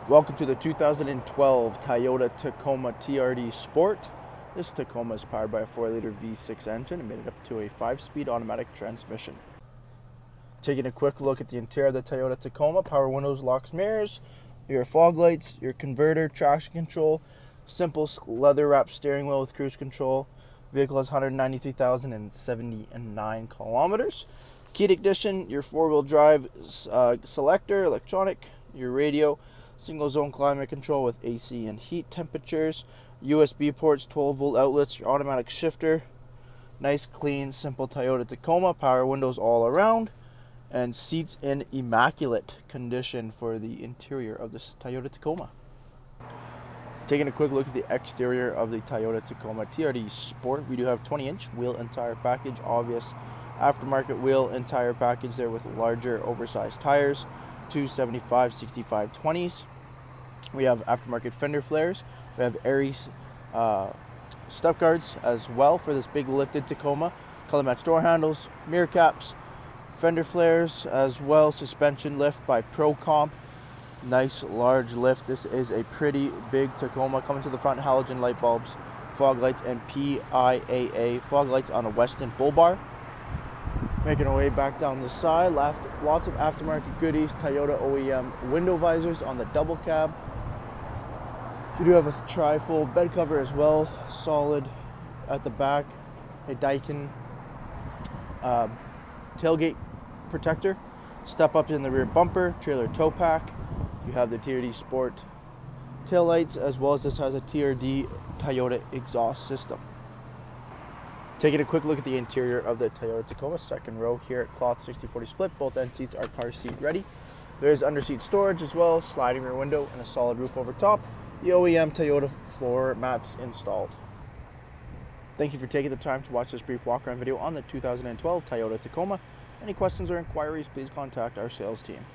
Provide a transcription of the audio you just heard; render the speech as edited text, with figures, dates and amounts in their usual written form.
Welcome to the 2012 Toyota Tacoma TRD Sport. This Tacoma is powered by a 4-liter V6 engine and made it up to a 5-speed automatic transmission. Taking a quick look at the interior of the Toyota Tacoma: power windows, locks, mirrors, your fog lights, your converter, traction control, simple leather wrapped steering wheel with cruise control. Vehicle has 193,079 kilometers. Keyed ignition, your 4-wheel drive selector, electronic, your radio, single zone climate control with AC and heat temperatures, USB ports, 12-volt outlets, your automatic shifter. Nice, clean, simple Toyota Tacoma. Power windows all around, and seats in immaculate condition for the interior of this Toyota Tacoma. Taking a quick look at the exterior of the Toyota Tacoma TRD Sport, we do have 20-inch wheel and tire package, obvious aftermarket wheel and tire package there with larger oversized tires, 275/65 20s. We have aftermarket fender flares. We have Aries step guards as well for this big lifted Tacoma. Color match door handles, mirror caps, fender flares as well. Suspension lift by Pro Comp. Nice large lift. This is a pretty big Tacoma. Coming to the front, halogen light bulbs, fog lights, and PIAA fog lights on a Weston bull bar. Making our way back down the side, lots of aftermarket goodies. Toyota OEM window visors on the double cab. You do have a tri-fold bed cover as well, solid at the back. A Daikin tailgate protector. Step up in the rear bumper, trailer tow pack. You have the TRD Sport tail lights, as well as this has a TRD Toyota exhaust system. Taking a quick look at the interior of the Toyota Tacoma, second row here at cloth 60/40 split. Both end seats are car seat ready. There's under-seat storage as well, sliding rear window, and a solid roof over top. The OEM Toyota floor mats installed. Thank you for taking the time to watch this brief walk-around video on the 2012 Toyota Tacoma. Any questions or inquiries, please contact our sales team.